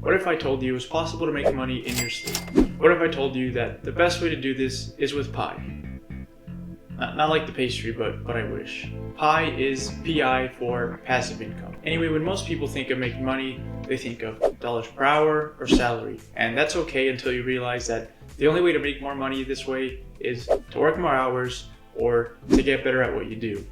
What if I told you it was possible to make money in your sleep? What if I told you that the best way to do this is with pie? Not like the pastry, but I wish. Pie is PI for passive income. Anyway, when most people think of making money, they think of dollars per hour or salary. And that's okay until you realize that the only way to make more money this way is to work more hours or to get better at what you do,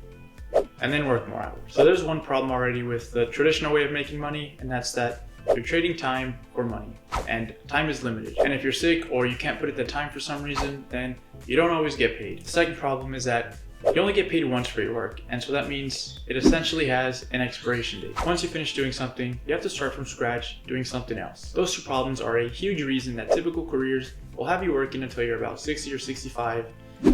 and then work more hours. So there's one problem already with the traditional way of making money, and that's that you're trading time for money, and time is limited. And if you're sick or you can't put in the time for some reason, then you don't always get paid. The second problem is that you only get paid once for your work, and so that means it essentially has an expiration date. Once you finish doing something, you have to start from scratch doing something else. Those two problems are a huge reason that typical careers will have you working until you're about 60 or 65.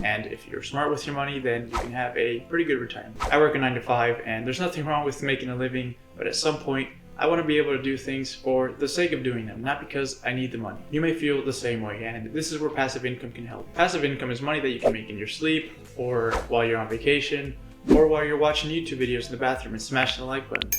And if you're smart with your money, then you can have a pretty good retirement. I work a 9 to 5, and there's nothing wrong with making a living, but at some point, I want to be able to do things for the sake of doing them, not because I need the money. You may feel the same way, and this is where passive income can help. Passive income is money that you can make in your sleep, or while you're on vacation, or while you're watching YouTube videos in the bathroom and smashing the like button.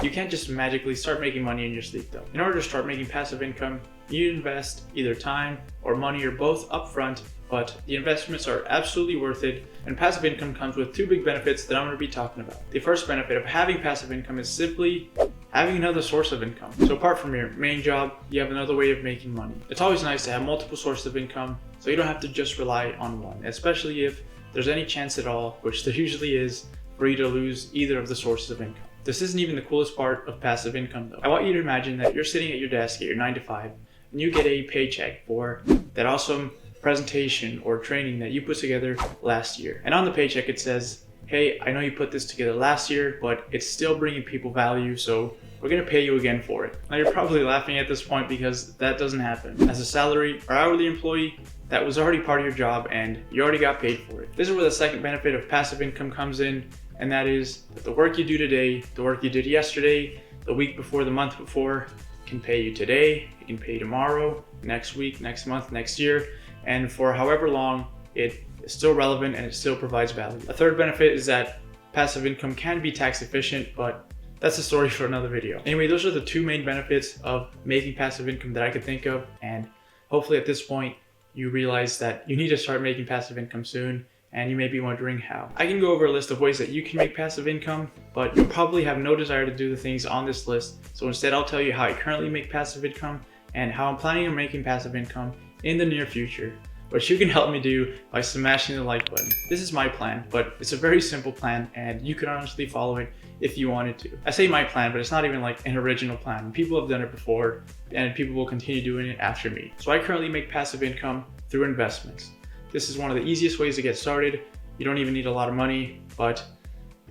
You can't just magically start making money in your sleep though. In order to start making passive income, you invest either time or money or both upfront, but the investments are absolutely worth it, and passive income comes with two big benefits that I'm going to be talking about. The first benefit of having passive income is simply having another source of income. So apart from your main job, you have another way of making money. It's always nice to have multiple sources of income, so you don't have to just rely on one, especially if there's any chance at all, which there usually is, for you to lose either of the sources of income. This isn't even the coolest part of passive income though. I want you to imagine that you're sitting at your desk at your 9 to 5, and you get a paycheck for that awesome presentation or training that you put together last year. And on the paycheck it says, hey, I know you put this together last year, but it's still bringing people value, so we're going to pay you again for it. Now you're probably laughing at this point because that doesn't happen. As a salary or hourly employee, that was already part of your job and you already got paid for it. This is where the second benefit of passive income comes in, and that is that the work you do today, the work you did yesterday, the week before, the month before, can pay you today, it can pay you tomorrow, next week, next month, next year, and for however long it is still relevant and it still provides value. A third benefit is that passive income can be tax efficient, but that's a story for another video. Anyway, those are the two main benefits of making passive income that I could think of, and hopefully at this point you realize that you need to start making passive income soon, and you may be wondering how. I can go over a list of ways that you can make passive income, but you'll probably have no desire to do the things on this list, so instead I'll tell you how I currently make passive income and how I'm planning on making passive income in the near future, which you can help me do by smashing the like button. This is my plan, but it's a very simple plan and you can honestly follow it if you wanted to. I say my plan, but it's not even like an original plan. People have done it before and people will continue doing it after me. So I currently make passive income through investments. This is one of the easiest ways to get started. You don't even need a lot of money, but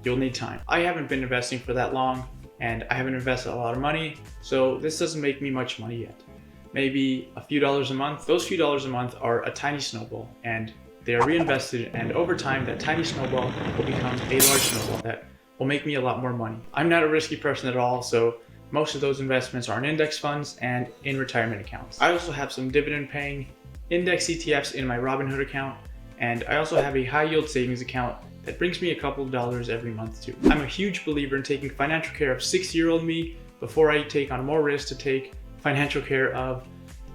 you'll need time. I haven't been investing for that long and I haven't invested a lot of money, so this doesn't make me much money yet. Maybe a few dollars a month. Those few dollars a month are a tiny snowball and they are reinvested, and over time that tiny snowball will become a large snowball that will make me a lot more money. I'm not a risky person at all, so most of those investments are in index funds and in retirement accounts. I also have some dividend paying index ETFs in my Robinhood account, and I also have a high yield savings account that brings me a couple of dollars every month too. I'm a huge believer in taking financial care of 6-year-old me before I take on more risk to take financial care of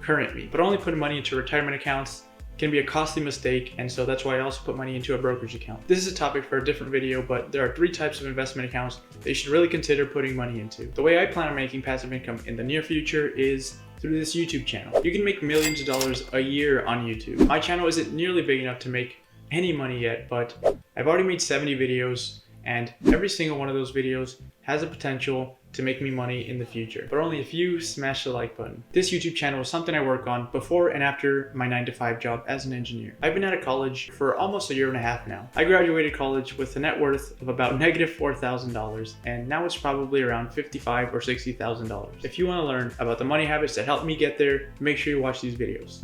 current me. But only putting money into retirement accounts can be a costly mistake, and so that's why I also put money into a brokerage account. This is a topic for a different video, but there are 3 types of investment accounts that you should really consider putting money into. The way I plan on making passive income in the near future is through this YouTube channel. You can make millions of dollars a year on YouTube. My channel isn't nearly big enough to make any money yet, but I've already made 70 videos, and every single one of those videos has the potential to make me money in the future, but only if you smash the like button. This YouTube channel is something I work on before and after my 9 to 5 job as an engineer. I've been out of college for almost a year and a half now. I graduated college with a net worth of about negative $4,000, and now it's probably around $55,000 or $60,000. If you want to learn about the money habits that helped me get there, make sure you watch these videos.